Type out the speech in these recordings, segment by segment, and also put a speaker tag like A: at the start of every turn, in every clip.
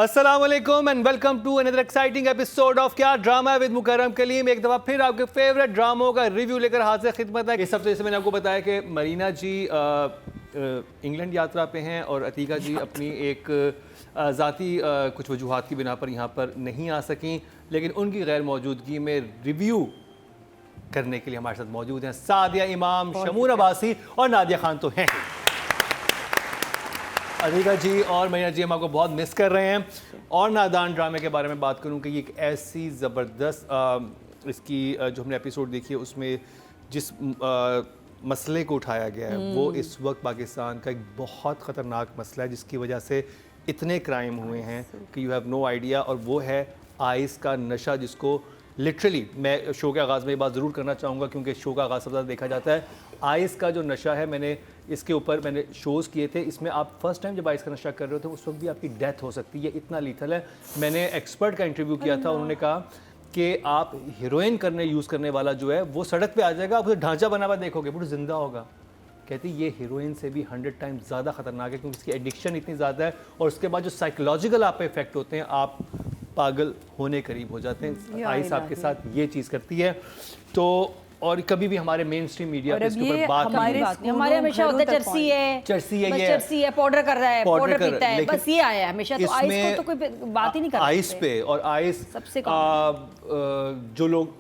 A: अस्सलाम वालेकुम and welcome to another exciting episode of Kya drama with Mukarram Kaleem. एक दफ़ा फिर आपके फेवरेट ड्रामों का रिव्यू लेकर हाजिर खिदमत है। इस हफ्ते जैसे मैंने आपको बताया कि मरीना जी इंग्लैंड यात्रा पे हैं और अतीका जी अपनी एक ज़ाती कुछ वजूहात की बिना पर यहाँ पर नहीं आ सकें, लेकिन उनकी गैर मौजूदगी में रिव्यू करने के लिए हमारे साथ मौजूद हैं सादिया इमाम, शमून अब्बासी और नादिया खान तो हैं। अतीका जी और मरीना जी हम आपको बहुत मिस कर रहे हैं। और नादान ड्रामे के बारे में बात करूं कि ये एक ऐसी ज़बरदस्त इसकी जो हमने एपिसोड देखी है उसमें जिस मसले को उठाया गया है वो इस वक्त पाकिस्तान का एक बहुत ख़तरनाक मसला है जिसकी वजह से इतने क्राइम हुए हैं कि यू हैव नो आइडिया। और वो है आइस का नशा, जिसको लिटरली मैं शो के आगाज़ में ये बात ज़रूर करना चाहूँगा क्योंकि शो का आगाज़ सबसे ज़्यादा देखा जाता है। आइस का जो नशा है, मैंने इसके ऊपर मैंने शोज़ किए थे, इसमें आप फर्स्ट टाइम जब आइस का नशा कर रहे हो तो उस वक्त भी आपकी डेथ हो सकती है, इतना लीथल है। मैंने एक्सपर्ट का इंटरव्यू किया था, उन्होंने कहा कि आप हीरोइन यूज़ करने वाला जो है वो सड़क पे आ जाएगा, आप उसे ढांचा बना हुआ देखोगे वो जिंदा होगा। कहती ये हीरोइन से भी 100 टाइम्स ज़्यादा ख़तरनाक है क्योंकि इसकी एडिक्शन इतनी ज़्यादा है और उसके बाद जो साइकोलॉजिकल आप पे इफेक्ट होते हैं, आप पागल होने करीब हो जाते हैं। आइस आपके साथ ये चीज़ करती है। तो और कभी भी हमारे मेन स्ट्रीम मीडिया पे इसके ऊपर बात
B: हमारे हमेशा होता है चर्सी है पाउडर कर रहा है, पाउडर पीता है, बस ये आया है हमेशा। तो आइस को तो कोई बात ही नहीं करता
A: आइस पे। और आइस
B: सबसे
A: जो लोग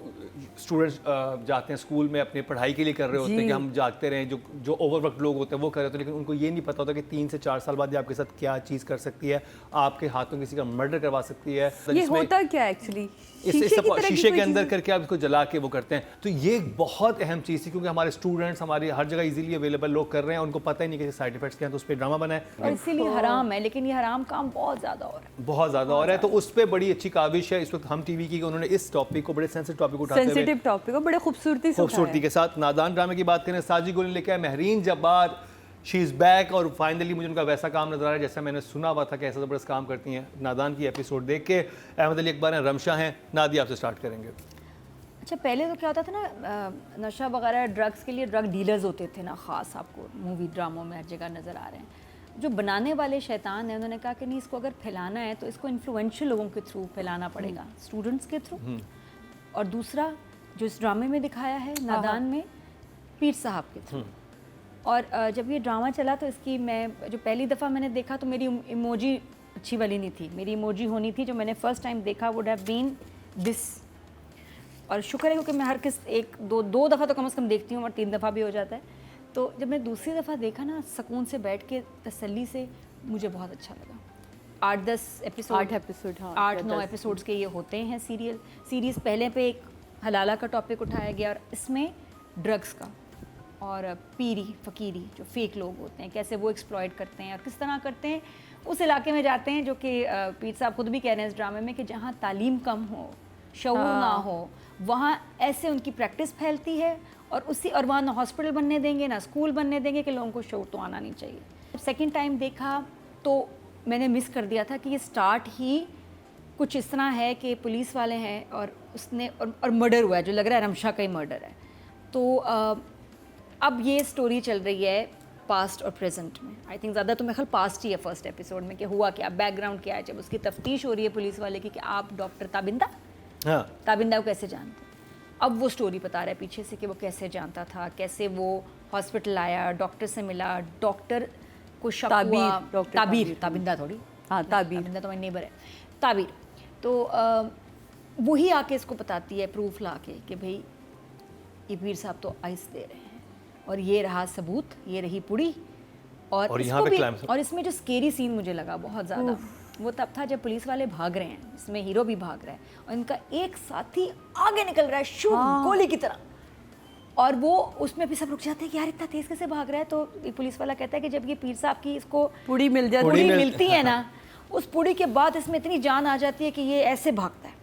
A: स्टूडेंट्स जाते हैं स्कूल में अपनी पढ़ाई के लिए कर रहे होते हैं कि हम जागते रहें, जो ओवरवर्क लोग होते हैं वो कर रहे होते हैं, लेकिन उनको ये नहीं पता होता कि 3 से 4 साल बाद ये आपके साथ क्या चीज़ कर सकती है, आपके हाथों किसी का मर्डर करवा सकती है।
C: ये होता क्या एक्चुअली
A: शीशे के अंदर करके आप इसको जला के वो करते हैं। तो ये एक बहुत अहम चीज़ थी क्योंकि हमारे स्टूडेंट्स हमारी हर जगह इजीली अवेलेबल लोग कर रहे हैं, उनको पता ही नहीं कि साइड इफेक्ट्स क्या हैं, तो उस पर ड्रामा बना है।
B: इसीलिए हराम है, लेकिन ये हराम काम बहुत ज़्यादा हो रहा है,
A: बहुत ज़्यादा हो रहा है। तो उस पर बड़ी अच्छी काविश है इस वक्त हम टीवी की, उन्होंने इस टॉपिक को, बड़े सेंसिटिव टॉपिक उठाते हुए,
C: सेंसिटिव टॉपिक को बड़े खूबसूरती
A: के साथ नादान ड्रामे की बात करें। साजिद गोल ने लिखा है Mehreen Jabbar she is back, और फाइनली मुझे उनका वैसा काम नजर आ रहा है जैसा मैंने सुना हुआ था कि ऐसा ज़बरदस्त काम करती हैं। नादान की एपिसोड देख के अहमद अली अकबर हैं, रमशा हैं। नादिया आपसे स्टार्ट करेंगे।
B: अच्छा, पहले तो क्या होता था ना, नशा वगैरह ड्रग्स के लिए ड्रग डीलर्स होते थे ना, ख़ास आपको मूवी ड्रामों में हर जगह नज़र आ रहे हैं। जो बनाने वाले शैतान हैं उन्होंने कहा कि नहीं, इसको अगर फैलाना है तो इसको इन्फ्लुएंशियल लोगों के थ्रू फैलाना पड़ेगा, स्टूडेंट्स के थ्रू। और दूसरा जो इस ड्रामे में दिखाया है नादान में, पीर साहब के थ्रू। और जब ये ड्रामा चला तो इसकी मैं जो पहली दफ़ा मैंने देखा तो मेरी इमोजी अच्छी वाली नहीं थी, मेरी इमोजी होनी थी जो मैंने फ़र्स्ट टाइम देखा वुड हैव बीन दिस। और शुक्र है क्योंकि मैं हर किस दो दफ़ा तो कम से कम देखती हूँ और 3 दफ़ा भी हो जाता है। तो जब मैं दूसरी दफ़ा देखा ना, सुकून से बैठ के तसल्ली से, मुझे बहुत अच्छा लगा। 8-10 एपिसोड 8-9 एपिसोड्स के ये होते हैं सीरीज़। पहले पे एक हलाला का टॉपिक उठाया गया और इसमें ड्रग्स का और पीरी फ़कीरी जो फेक लोग होते हैं, कैसे वो एक्सप्लॉइट करते हैं और किस तरह करते हैं। उस इलाके में जाते हैं जो कि पीर साहब खुद भी कह रहे हैं इस ड्रामे में कि जहाँ तालीम कम हो, शऊर ना हो, वहाँ ऐसे उनकी प्रैक्टिस फैलती है और वहाँ ना हॉस्पिटल बनने देंगे ना स्कूल बनने देंगे कि लोगों को शऊर तो आना नहीं चाहिए। सेकेंड टाइम देखा तो मैंने मिस कर दिया था कि ये स्टार्ट ही कुछ इस तरह है कि पुलिस वाले हैं और उसने और मर्डर हुआ है, जो लग रहा है रमशा का ही मर्डर है। तो अब ये स्टोरी चल रही है पास्ट और प्रेजेंट में। आई थिंक ज़्यादा तो मेरे ख्याल पास्ट ही है फर्स्ट एपिसोड में कि हुआ क्या, बैकग्राउंड क्या है। जब उसकी तफ्तीश हो रही है पुलिस वाले की कि आप डॉक्टर ताबिंदा को कैसे जानते, अब वो स्टोरी बता रहा है पीछे से कि वो कैसे जानता था, कैसे वो हॉस्पिटल आया, डॉक्टर से मिला, डॉक्टर को शक हुआ, ताबिंदा थोड़ी, हाँ ताबिंदा तो मेरी नेबर है, ताबीर। तो वही आके इसको बताती है प्रूफ ला के कि भाई ये पीर साहब तो आइस दे रहे हैं और ये रहा सबूत, ये रही पुड़ी। और इसको भी, और इसमें जो स्केरी सीन मुझे लगा बहुत ज़्यादा, वो तब था जब पुलिस वाले भाग रहे हैं, इसमें हीरो भी भाग रहा है और इनका एक साथी आगे निकल रहा है शूट गोली की तरह, और वो उसमें भी सब रुक जाते हैं कि यार इतना तेज़ कैसे भाग रहा है। तो एक पुलिस वाला कहता है कि जब ये पीर साहब की इसको
C: पुड़ी
B: मिलती है ना, उस पुड़ी के बाद इसमें इतनी जान आ जाती है कि ये ऐसे भागता है।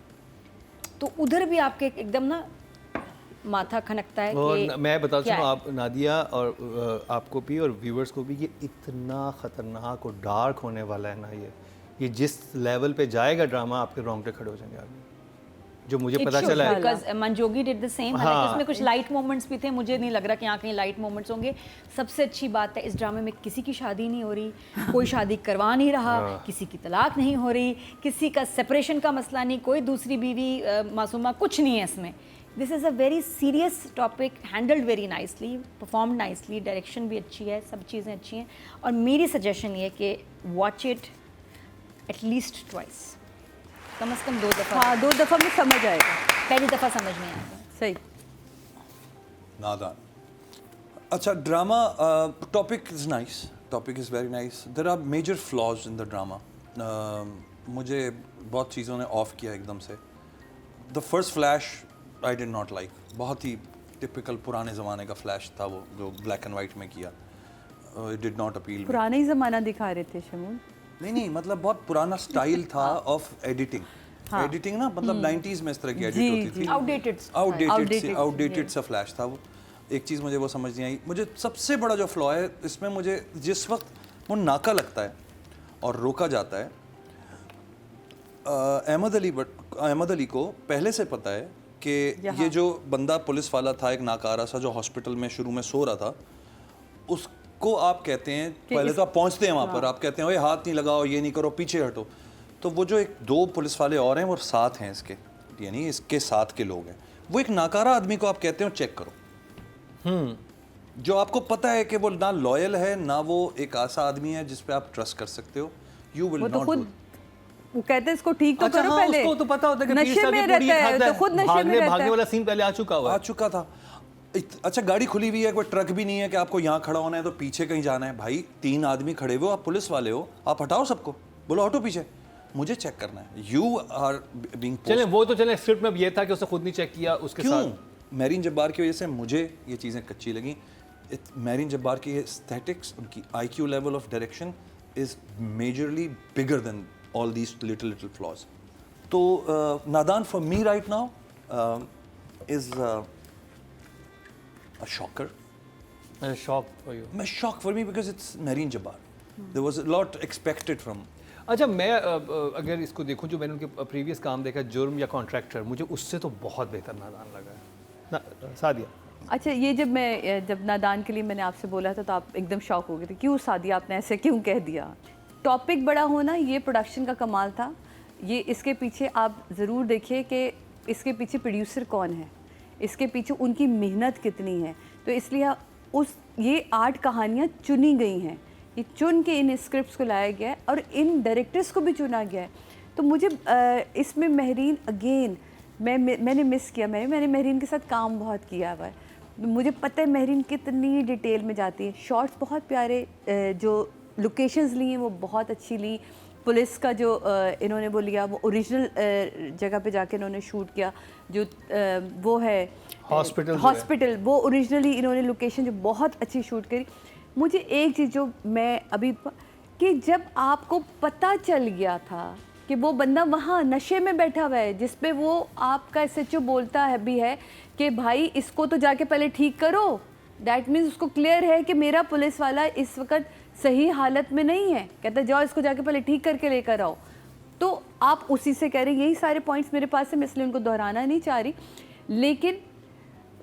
B: तो उधर भी आपके एकदम ना माथा खनकता है।
A: और मैं बता दूँ आप नादिया और आपको भी और व्यूवर्स को भी, ये इतना ख़तरनाक और डार्क होने वाला है ना, ये जिस लेवल पे जाएगा ड्रामा, आपके रोंगटे खड़े हो जाएंगे आदमी। जो मुझे पता चला है।
B: बिकॉज मंजोगी डिड द सेम।
A: हाँ।
B: हालांकि उसमें कुछ लाइट मोमेंट्स भी थे, मुझे नहीं लग रहा कि यहाँ कहीं लाइट मोमेंट्स होंगे। सबसे अच्छी बात है इस ड्रामे में किसी की शादी नहीं हो रही, कोई शादी करवा नहीं रहा, किसी की तलाक नहीं हो रही, किसी का सेपरेशन का मसला नहीं, कोई दूसरी बीवी मासूमा कुछ नहीं है इसमें। This is a very serious topic, handled very nicely, perform nicely, direction भी अच्छी है, सब चीज़ें अच्छी हैं। और मेरी सजेशन ये कि वॉच इट एटलीस्ट ट्वाइस, कम से कम 2 दफ़ा।
C: हाँ 2 दफ़ा में समझ आएगा।
B: पहली दफ़ा समझ नहीं आएगा।
C: सही।
D: नादान। अच्छा, drama topic is nice, topic is very nice. There are major flaws in the drama. मुझे बहुत चीज़ों ने ऑफ किया एकदम से। The first flash I did not like, बहुत ही टिपिकल पुराने ज़माने का फ्लैश था वो, जो ब्लैक एंड वाइट में किया। It did not appeal.
C: पुराना ही ज़माना दिखा रहे थे शमून।
D: नहीं, मतलब बहुत पुराना स्टाइल था ऑफ एडिटिंग। एडिटिंग ना, मतलब 90s में इस तरह की एडिट होती थी। आउटडेटेड सा फ्लैश था वो। एक चीज़ मुझे वो समझ नहीं आई। मुझे सबसे बड़ा जो फ्लॉ है इसमें, मुझे जिस वक्त वो नाका लगता है और रोका जाता है, अहमद अली को पहले से पता है कि ये जो बंदा पुलिस वाला था, एक नाकारा सा जो हॉस्पिटल में शुरू में सो रहा था, उसको आप कहते हैं, पहले तो आप पहुंचते हैं वहाँ पर, आप कहते हैं ओए हाथ नहीं लगाओ, ये नहीं करो, पीछे हटो। तो वो जो 2 पुलिस वाले और हैं वो साथ हैं इसके, यानी इसके साथ के लोग हैं। वो एक नाकारा आदमी को आप कहते हो चेक करो, जो आपको पता है कि वो ना लॉयल है, ना वो एक ऐसा आदमी है जिस पे आप ट्रस्ट कर सकते हो। You will not do.
C: वो कहते हैं इसको ठीक तो
A: अच्छा,
C: करो
A: हाँ,
C: पहले।
A: उसको तो पता होता है कि
C: नशे
A: पीछे
C: में
A: आगे
C: रहता
A: पूरी
C: है
A: खाता
C: तो खुद नशे में रहता
A: भागने
C: है।
A: वाला सीन पहले आ चुका हुआ
D: आ
A: है।
D: चुका था। अच्छा, गाड़ी खुली हुई है, कोई ट्रक भी नहीं है कि आपको यहाँ खड़ा होना है तो पीछे कहीं जाना है। भाई 3 आदमी खड़े हुए, आप पुलिस वाले हो, आप हटाओ सबको, बोलो हटो पीछे, मुझे चेक करना है। You are being.
A: चले वो तो चले, स्क्रिप्ट में ये था कि उसने खुद नहीं चेक किया उसके
D: क्यों?
A: साथ।
D: मैरीन जब्बार की वजह से मुझे ये चीज़ें कच्ची लगी। मैरीन जब्बार की एस्थेटिक्स, उनकी IQ level of direction is majorly bigger than all these little flaws. तो नादान for me right now is a shocker.
A: Shock for you.
D: A shock for me because it's Marine Jabbar. There was a lot expected from.
A: अच्छा, मैं अगर इसको देखूं, जो मैंने उनके प्रीवियस काम देखा, जुर्म या कॉन्ट्रैक्टर, मुझे उससे तो बहुत बेहतर नादान लगा है ना। सादिया,
C: अच्छा, ये जब नादान के लिए मैंने आपसे बोला था तो आप एकदम शॉक हो गए थे। क्यों सादिया, आपने ऐसे क्यों कह दिया? टॉपिक बड़ा होना ये प्रोडक्शन का कमाल था। ये इसके पीछे आप ज़रूर देखिए कि इसके पीछे प्रोड्यूसर कौन है, इसके पीछे उनकी मेहनत कितनी है। तो इसलिए ये 8 कहानियाँ चुनी गई हैं, ये चुन के इन स्क्रिप्ट्स को लाया गया है और इन डायरेक्टर्स को भी चुना गया है। तो मुझे इसमें महरीन अगेन मैंने मिस किया। मैंने महरीन के साथ काम बहुत किया हुआ है, मुझे पता है महरीन कितनी डिटेल में जाती है। शॉट्स बहुत प्यारे, जो लोकेशंस ली हैं वो बहुत अच्छी ली। पुलिस का जो इन्होंने वो लिया, वो ओरिजिनल जगह पे जाके इन्होंने शूट किया। जो वो है हॉस्पिटल, वो ओरिजिनली इन्होंने लोकेशन जो बहुत अच्छी शूट करी। मुझे एक चीज़ जो मैं अभी कि जब आपको पता चल गया था कि वो बंदा वहाँ नशे में बैठा हुआ है, जिस पे वो आपका SHO बोलता है भी है कि भाई इसको तो जाके पहले ठीक करो। दैट मीन्स उसको क्लियर है कि मेरा पुलिस वाला इस वक्त सही हालत में नहीं है, कहता है जाओ इसको जाके पहले ठीक करके लेकर आओ। तो आप उसी से कह रहे हैं। यही सारे पॉइंट्स मेरे पास है, मैं इसलिए उनको दोहराना नहीं चाह रही। लेकिन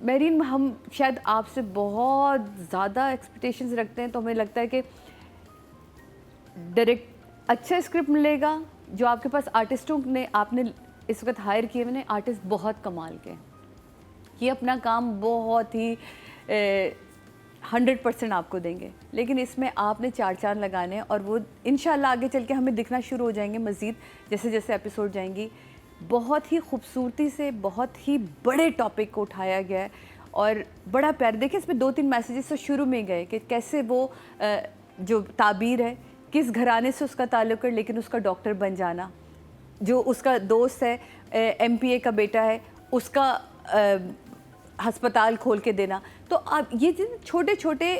C: मेरीन, हम शायद आपसे बहुत ज़्यादा एक्सपेक्टेशंस रखते हैं, तो हमें लगता है कि डायरेक्ट अच्छा स्क्रिप्ट मिलेगा। जो आपके पास आर्टिस्टों ने आपने इस वक्त हायर किए, मैंने आर्टिस्ट बहुत कमाल के, ये अपना काम बहुत ही 100% आपको देंगे। लेकिन इसमें आपने 4 चांद लगाने हैं और वो इंशाल्लाह आगे चल के हमें दिखना शुरू हो जाएंगे मज़ीद, जैसे जैसे एपिसोड जाएंगी। बहुत ही खूबसूरती से बहुत ही बड़े टॉपिक को उठाया गया है और बड़ा प्यार। देखिए इसमें 2-3 मैसेजेस तो शुरू में गए कि कैसे वो जो ताबीर है, किस घराने से उसका ताल्लुक़ है, लेकिन उसका डॉक्टर बन जाना, जो उसका दोस्त है MPA का बेटा है, उसका हस्पताल खोल के देना। तो आप ये छोटे छोटे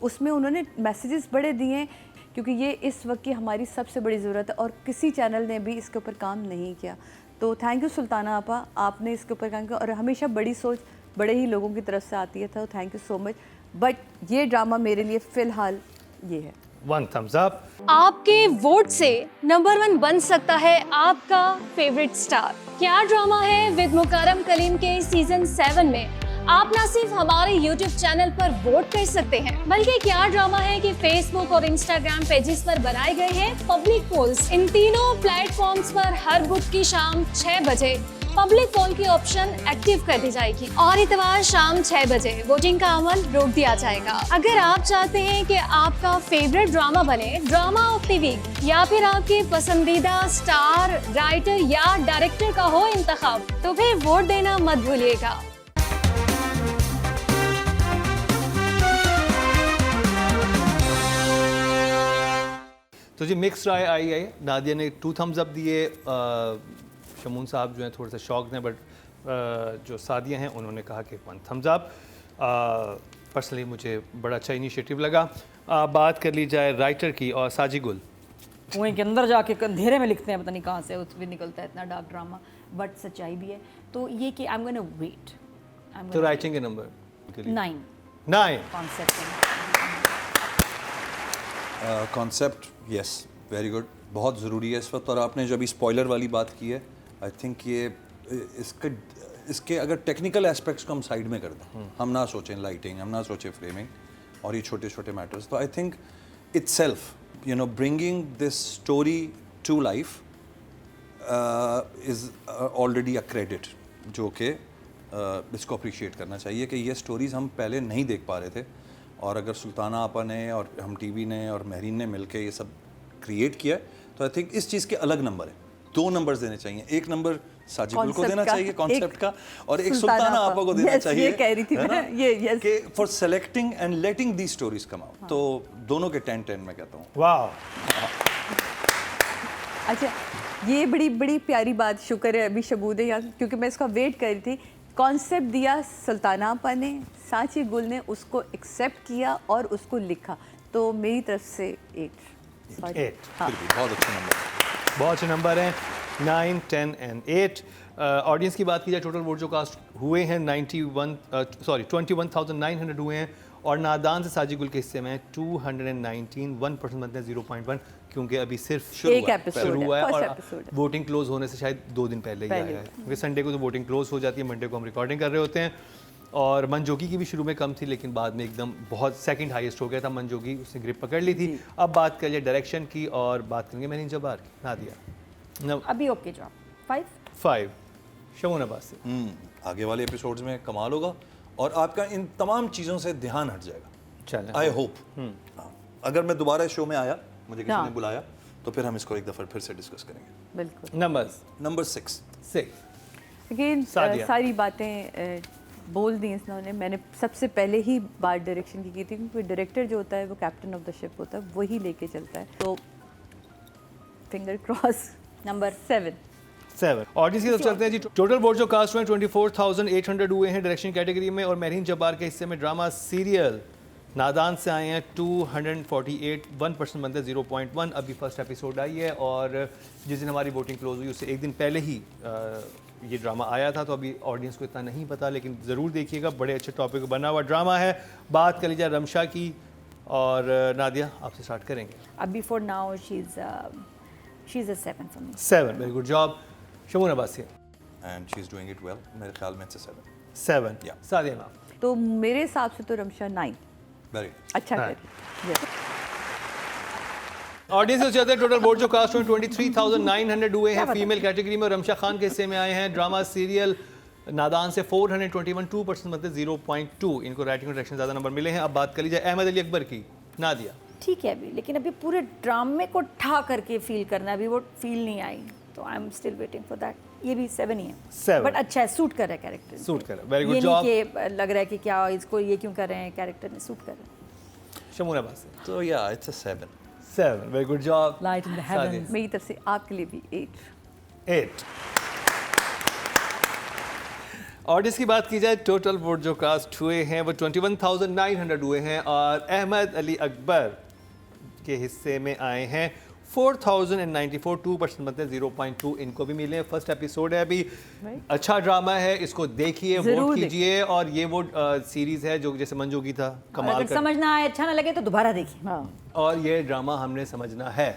C: उसमें उन्होंने मैसेजेस बड़े दिए हैं, क्योंकि ये इस वक्त की हमारी सबसे बड़ी ज़रूरत है और किसी चैनल ने भी इसके ऊपर काम नहीं किया। तो थैंक यू सुल्ताना आपा, आपने इसके ऊपर काम किया और हमेशा बड़ी सोच बड़े ही लोगों की तरफ से आती है। तो thank you so much. But ये ड्रामा मेरे लिए फ़िलहाल ये है।
A: 1 thumbs up.
E: आपके वोट से नंबर 1 बन सकता है आपका फेवरेट स्टार। क्या ड्रामा है विद मुकरम कलीम के सीजन 7 में आप न सिर्फ हमारे YouTube चैनल पर वोट कर सकते हैं, बल्कि क्या ड्रामा है कि Facebook और Instagram पेजेस पर बनाए गए हैं पब्लिक पोल्स। इन तीनों प्लेटफॉर्म्स पर हर बुध की शाम 6 बजे पब्लिक पोल की ऑप्शन एक्टिव कर दी जाएगी और इतवार शाम 6 बजे वोटिंग का अमल रोक दिया जाएगा। अगर आप चाहते हैं कि आपका फेवरेट ड्रामा बने ड्रामा ऑफ द वीक या फिर आपके पसंदीदा स्टार, राइटर या डायरेक्टर का हो इंतखाब, तो फिर वोट देना मत भूलिएगा।
A: तो जी मिक्स राय आई है। नादिया ने 2 thumbs up दिए, शमून साहब जो हैं थोड़ा सा शॉक्ड हैं, बट जो सादिया हैं उन्होंने कहा कि 1 thumbs up। पर्सनली मुझे बड़ा अच्छा इनिशिएटिव लगा। बात कर ली जाए राइटर की और साजी गुल।
B: कुएं के अंदर जाके अंधेरे में लिखते हैं, पता नहीं कहाँ से उसमें निकलता है इतना डार्क ड्रामा, बट सच्चाई भी है। तो ये कि आई एम गोना वेट।
A: तो राइटिंग के number
B: 9
A: concept
D: concept yes very good, बहुत ज़रूरी है इस वक्त। और आपने जो अभी स्पॉइलर वाली बात की है, आई थिंक ये इसके अगर टेक्निकल एस्पेक्ट्स को हम साइड में कर दें, हम ना सोचें लाइटिंग, हम ना सोचें फ्रेमिंग और ये छोटे छोटे मैटर्स, तो I think itself, you know, bringing this story to life is already a credit, जो कि इसको अप्रिशिएट करना चाहिए कि ये स्टोरीज़ हम पहले नहीं देख पा रहे थे, और अगर सुल्ताना आपा ने और हम टीवी ने और महरीन ने मिलके ये सब क्रिएट किया है, तो आई थिंक इस चीज़ के अलग नंबर है। 2 नंबर्स देने चाहिए, एक नंबर साजिद को देना चाहिए कॉन्सेप्ट का, और एक सुल्ताना आपा को देना चाहिए,
C: ये कह रही थी मैं, ये
D: कि for selecting and letting the stories come out. तो दोनों के 10-10 मैं कहता हूँ।
A: वाह।
C: अच्छा, ये बड़ी बड़ी प्यारी बात, शुक्र है अभी शबूद है यहाँ, क्योंकि मैं इसका वेट कर रही थी। कॉन्सेप्ट दिया सुल्ताना आपा ने, साची गुल ने उसको एक्सेप्ट किया और उसको लिखा, तो मेरी तरफ से 8।
A: 8
C: हाँ।
D: फिर भी बहुत अच्छे नंबर,
A: बहुत अच्छे नंबर हैं, 9, 10 and 8। ऑडियंस की बात की जाए, टोटल वोट जो कास्ट हुए हैं 21,900 हुए हैं, और नादान से साजी गुल के हिस्से में 219, 1% बनते हैं 0.1, क्योंकि अभी सिर्फ
C: एक एपिसोड
A: शुरू हुआ है
C: फर्स्ट
A: और
C: एपिसोड है।
A: वोटिंग क्लोज होने से शायद 2 दिन पहले ही आया है, क्योंकि संडे को तो वोटिंग क्लोज हो जाती है, मंडे को हम रिकॉर्डिंग कर रहे होते हैं। और मनजोगी की भी शुरू में कम थी, लेकिन बाद में एकदम बहुत सेकंड हाईएस्ट हो गया था मनजोगी, उसने ग्रिप पकड़ ली थी। अब बात करिए डायरेक्शन की, और बात करेंगे मैंने जबार की। नादिया
B: अभी ओके जॉब
A: 5 शमून अब्बास से।
D: आगे वाले एपिसोड्स में कमाल होगा और आपका इन तमाम चीज़ों से ध्यान हट जाएगा,
A: चलें।
D: I hope. अगर मैं दोबारा इस शो में आया, मुझे किसी ने बुलाया, तो फिर हम इसको एक दफ़ा फिर से डिस्कस करेंगे।
C: बिल्कुल।
D: Number 6
C: again
A: Sadia.
C: सारी बातें बोल दी इन्होंने। मैंने सबसे पहले ही बात डायरेक्शन की थी, क्योंकि डायरेक्टर जो होता है वो कैप्टन ऑफ द शिप होता है, वही लेके चलता है। तो फिंगर क्रॉस। नंबर 7
A: ऑडियंस की तरफ चलते हैं जी। टोटल वोट जो कास्ट हुए 24,800 हुए हैं डायरेक्शन कैटेगरी में, और महरीन जब्बार के हिस्से में ड्रामा सीरियल नादान से आए हैं 248, 1% बनते हैं 0.1। अभी फर्स्ट एपिसोड आई है, और जिस दिन हमारी वोटिंग क्लोज हुई उससे एक दिन पहले ही ये ड्रामा आया था, तो अभी ऑडियंस को इतना नहीं पता, लेकिन ज़रूर देखिएगा, बड़े अच्छे टॉपिक बना हुआ ड्रामा है। बात कर लीजिए रमशा की, और नादिया आपसे स्टार्ट करेंगे।
B: अभी for now she is a 7 for me.
A: 7 very good job. Shamoon Abbasi
D: and she is doing it well, मेरे ख्याल में it's a
A: 7
D: Yeah.
A: Sadia ma'am.
C: तो मेरे हिसाब से तो रमशा 9
D: वेरी
C: अच्छा
A: हाँ।
C: कर रही है।
A: ऑडियंस से चलते हैं, टोटल वोट जो कास्ट हुए 23,900 हुए हैं फीमेल कैटेगरी में, और रमशा खान के हिस्से में आए हैं ड्रामा सीरियल नादान से 421, 2% बनते 0.2। इनको राइटिंग और डायरेक्शन ज़्यादा नंबर मिले हैं। अब बात कर लीजिए अहमद अली अकबर की। नादिया
B: ठीक है अभी, लेकिन अभी पूरे ड्रामे को ठा करके फील करना है, अभी वो फील नहीं आई, तो I am still waiting for that. ये भी 7 ही है,
A: 7
B: बट अच्छा है, सूट कर रहा है कैरेक्टर,
A: सूट कर रहा है, वेरी गुड
B: ये
A: जॉब।
B: नहीं कि लग रहा है कि क्या इसको ये क्यों कर रहे हैं, कैरेक्टर में सूट कर रहे हैं।
A: शमून अब्बासी
D: तो या it's a 7
A: 7 very good job.
B: Light in the heavens.
C: मेरी तरफ से आपके लिए भी 8।
A: 8 ऑडियंस की बात की जाए, टोटल वोट जो कास्ट हुए हैं वो 21,900 हुए हैं, और अहमद अली अकबर के हिस्से में आए हैं 4094 2% बनते हैं, 0.2 इनको भी मिले हैं। फर्स्ट एपिसोड है अभी, अच्छा ड्रामा है, इसको देखिए,
C: जरूर
A: वोट कीजिए। और ये वो सीरीज है जो जैसे मंजू की था, कमाल
B: अगर
A: का,
B: समझ ना आए, अच्छा ना लगे तो दोबारा देखिए।
C: हाँ
A: और ये ड्रामा हमने समझना है।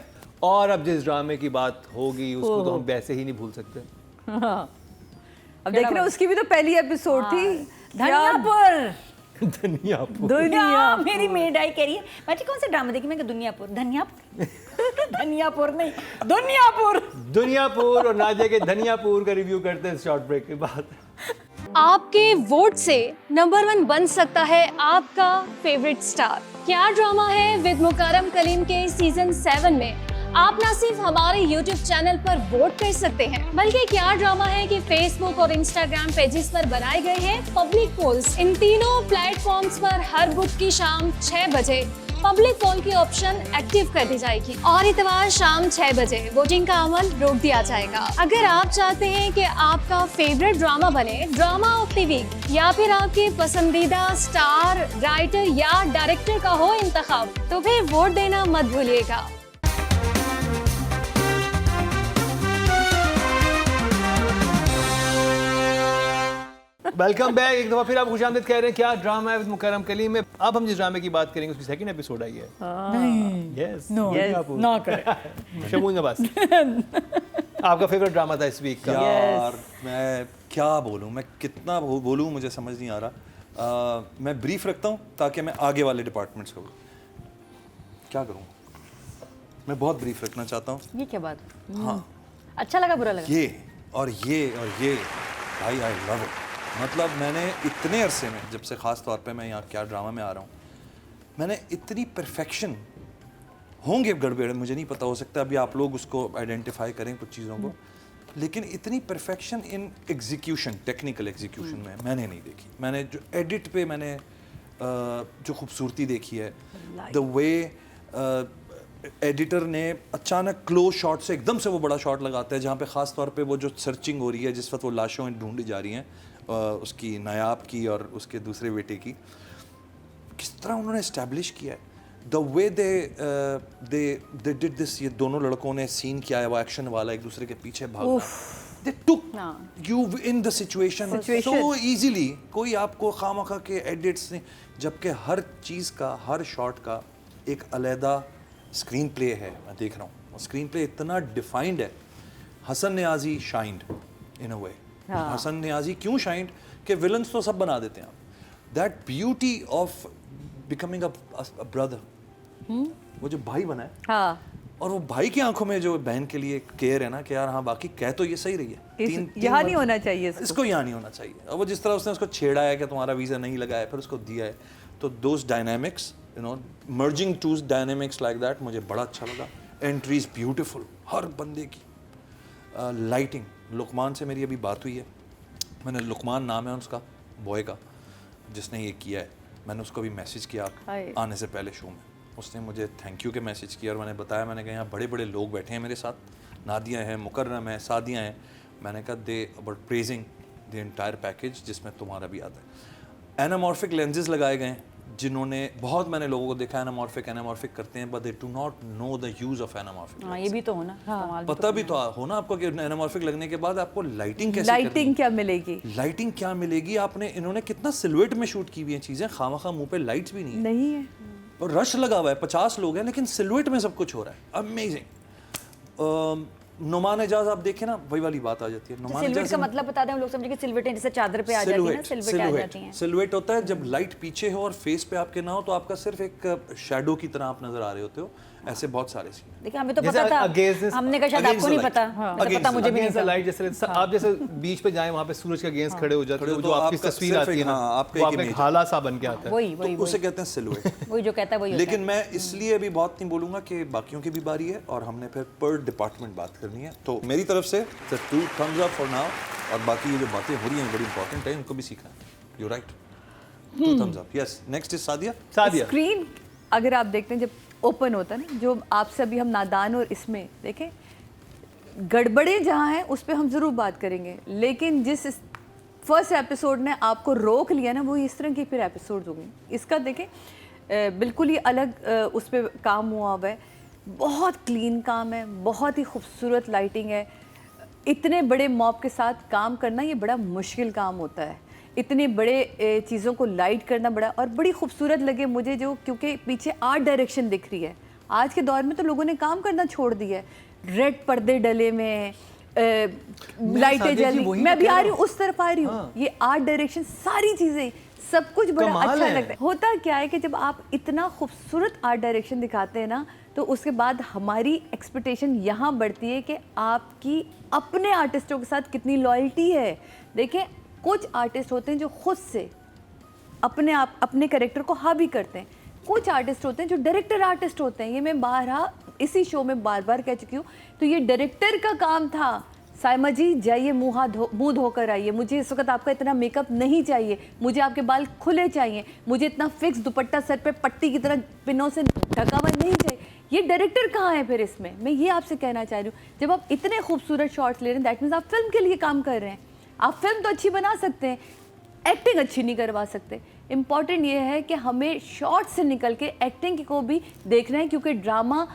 A: और अब जिस ड्रामे की बात होगी उसको तो हम वैसे ही नहीं भूल सकते।
C: हाँ। अब देख रहे हो, उसकी भी तो पहली एपिसोड थी।
B: धनियापुर,
A: धनियापुर।
B: दुनिया मेरी मेड आई कह रही है मैं कौन सा ड्रामा देखी, मैं कहा दुनियापुर। धनियापुर धनियापुर नहीं, दुनियापुर।
A: दुनियापुर और नादिया के धनियापुर का रिव्यू करते हैं शॉर्ट ब्रेक के बाद।
E: आपके वोट से नंबर 1 बन सकता है आपका फेवरेट स्टार। क्या ड्रामा है विद मुकरम कलीम के सीजन 7 में आप ना सिर्फ हमारे YouTube चैनल पर वोट कर सकते हैं, बल्कि क्या ड्रामा है कि Facebook और Instagram पेजेस पर बनाए गए हैं पब्लिक पोल्स। इन तीनों प्लेटफॉर्म्स पर हर बुध की शाम 6 बजे पब्लिक पोल की ऑप्शन एक्टिव कर दी जाएगी और इतवार शाम 6 बजे वोटिंग का अमल रोक दिया जाएगा। अगर आप चाहते हैं कि आपका फेवरेट ड्रामा बने ड्रामा ऑफ द वीक, या फिर आपके पसंदीदा स्टार, राइटर या डायरेक्टर का हो इंतखाब, तो फिर वोट देना मत भूलिएगा।
A: Welcome back. एक दफा फिर आप खुशामदीद कह रहे हैं। क्या ड्रामा है विद मुकरम कलीम में। अब हम जिस ड्रामे की बात करेंगे उसकी सेकंड एपिसोड आई है। यस,
B: ना करें।
A: शमून नवाज, आपका फेवरेट ड्रामा था इस वीक का।
D: यार मैं क्या बोलूँ, मैं कितना बोलूँ मुझे समझ नहीं आ रहा। मैं ब्रीफ रखता हूँ ताकि मैं आगे वाले डिपार्टमेंट्स को क्या करूँ। मैं बहुत ब्रीफ रखना चाहता हूँ।
B: ये क्या बात?
D: हाँ,
B: अच्छा लगा बुरा लगा?
D: ये और ये और ये, भाई आई लव इट। मतलब मैंने इतने अरसे में, जब से ख़ास तौर पे मैं यहाँ क्या ड्रामा में आ रहा हूँ, मैंने इतनी परफेक्शन, होंगे गड़बड़ मुझे नहीं पता, हो सकता है अभी आप लोग उसको आइडेंटिफाई करें कुछ चीज़ों को, लेकिन इतनी perfection in execution, technical execution में मैंने नहीं देखी। मैंने जो एडिट पे मैंने जो खूबसूरती देखी है, द वे एडिटर ने अचानक क्लोज शॉट से एकदम से वो बड़ा शॉट लगाता है जहाँ पे ख़ास तौर पे वो जो सर्चिंग हो रही है, जिस वक्त वो लाशों ढूंढी जा रही हैं, उसकी नायाब की और उसके दूसरे बेटे की, किस तरह उन्होंने इस्टेब्लिश किया है। The way they did this, ये दोनों लड़कों ने सीन किया है वो एक्शन वाला, एक दूसरे के पीछे भागना, they took you in the situation so easily. कोई आपको खामखा के एडिट्स नहीं, जबकि हर चीज़ का, हर शॉट का एक अलहदा स्क्रीन प्ले है। मैं देख रहा हूँ स्क्रीन प्ले इतना डिफाइंड है। हसन नियाज़ी शाइंड इन अ वे। हसन नियाज़ी क्यों शाइंड कि विलन्स तो सब बना देते हैं आप। That beauty of becoming a brother, वो जो भाई बना है,
C: हाँ,
D: और वो भाई की आंखों में जो बहन के लिए केयर है ना कि यार हाँ बाकी कह तो ये सही रही है,
C: यहाँ नहीं होना चाहिए
D: इसको यहाँ नहीं होना चाहिए। और वो जिस तरह उसने उसको छेड़ा है कि तुम्हारा वीज़ा नहीं लगा है, फिर उसको दिया है, तो those dynamics, you know, merging two dynamics like that मुझे बड़ा अच्छा लगा। एंट्रीज ब्यूटीफुल हर बंदे की, लाइटिंग। लुकमान से मेरी अभी बात हुई है, मैंने, लुकमान नाम है उसका बॉय का जिसने ये किया है, मैंने उसको भी मैसेज किया आने से पहले शो में, उसने मुझे थैंक यू के मैसेज किया और मैंने बताया, मैंने कहा यहाँ बड़े बड़े लोग बैठे हैं मेरे साथ, नादिया हैं, मुकर्रम है, सादिया हैं, मैंने कहा दे about praising the entire package जिसमें तुम्हारा भी आता है। एनामॉर्फिक लेंसेज लगाए गए हैं, जिन्होंने बहुत, मैंने लोगों को देखा एनामॉर्फिक करते हैं, but they do not know the use of anamorphic.
B: हाँ, ये भी तो होना,
D: पता भी तो होना आपको कि एनामॉर्फिक लगने के बाद आपको लाइटिंग कैसे,
C: लाइटिंग क्या मिलेगी,
D: लाइटिंग क्या मिलेगी। आपने, इन्होंने कितना सिलुएट में शूट की हुई है चीज़ें, खामखा मुंह पे लाइट्स भी नहीं है और रश लगा हुआ है, 50 लोग हैं लेकिन सिलुएट में सब कुछ हो रहा है, अमेजिंग। नुमान एजाज आप देखें ना, वही वाली बात आ जाती है। नुमान
B: सिलवेट का मतलब बता दें हम लोग समझे कि सिलवेटें जैसे चादर पे आ जाती है ना, सिलवेटें आ जाती हैं।
D: सिलवेट होता है जब लाइट पीछे हो और फेस पे आपके ना हो तो आपका सिर्फ एक शैडो की तरह आप नजर आ रहे होते हो। ऐसे बहुत सारे सीन,
B: देखिए हमें तो पता था, हमने कहा शायद आपको नहीं पता, पता मुझे भी नहीं था।
A: लाइट जैसे आप जैसे बीच पे जाएं वहाँ पे सूरज के अगेंस्ट खड़े हो जाते हो, जो आपकी तस्वीर आती है ना, वो आपका एक हाला सा बन के आता है,
B: वही
D: उसे कहते हैं सिलवेट।
B: वही जो कहता है वही।
D: लेकिन मैं इसलिए अभी बहुत नहीं बोलूंगा कि बाकियों की भी बारी है और हमने फिर पर डिपार्टमेंट बात करनी है, तो मेरी तरफ से 2 thumbs up फॉर नाउ। और बाकी ये जो बातें हो रही हैं बड़ी इंपॉर्टेंट है, इनको भी सीखना है। You right, 2 thumbs up। Yes, next is Sadia.
C: Screen अगर आप देखते हैं जब ओपन होता है ना, जो आपसे अभी हम नादान और इसमें देखें गड़बड़े जहाँ हैं उस पर हम ज़रूर बात करेंगे, लेकिन जिस फर्स्ट एपिसोड ने आपको रोक लिया ना, वो इस तरह की फिर एपिसोड होंगे। इसका देखें बिल्कुल ही अलग उस पर काम हुआ हुआ है। बहुत क्लीन काम है, बहुत ही खूबसूरत लाइटिंग है। इतने बड़े मॉब के साथ काम करना ये बड़ा मुश्किल काम होता है, इतने बड़े चीज़ों को लाइट करना बड़ा, और बड़ी खूबसूरत लगे मुझे जो, क्योंकि पीछे आर्ट डायरेक्शन दिख रही है। आज के दौर में तो लोगों ने काम करना छोड़ दिया है, रेड पर्दे डले में, लाइटें जल रही, मैं भी आ रही हूँ, उस तरफ आ रही हूँ, ये आर्ट डायरेक्शन, सारी चीज़ें, सब कुछ बड़ा अच्छा लगता है। होता क्या है कि जब आप इतना खूबसूरत आर्ट डायरेक्शन दिखाते हैं ना, तो उसके बाद हमारी एक्सपेक्टेशन यहाँ बढ़ती है कि आपकी अपने आर्टिस्टों के साथ कितनी लॉयल्टी है। देखें, कुछ आर्टिस्ट होते हैं जो खुद से अपने कैरेक्टर को हावी करते हैं, कुछ आर्टिस्ट होते हैं जो डायरेक्टर आर्टिस्ट होते हैं। ये मैं इसी शो में बार बार कह चुकी हूँ। तो ये डायरेक्टर का काम था, साइमा जी जाइए मुँह धोकर आइए, मुझे इस वक्त आपका इतना मेकअप नहीं चाहिए, मुझे आपके बाल खुले चाहिए, मुझे इतना फिक्स दुपट्टा सर पे पट्टी की तरह पिनों से ढका हुआ नहीं चाहिए। ये डायरेक्टर कहाँ है फिर इसमें? मैं ये आपसे कहना चाह रही हूँ, जब आप इतने खूबसूरत शॉट्स ले रहे हैं, दैट मीन्स आप फिल्म के लिए काम कर रहे हैं। आप फिल्म तो अच्छी बना सकते हैं, एक्टिंग अच्छी नहीं करवा सकते। इम्पॉर्टेंट ये है कि हमें शॉर्ट से निकल के एक्टिंग को भी देखना है, क्योंकि ड्रामा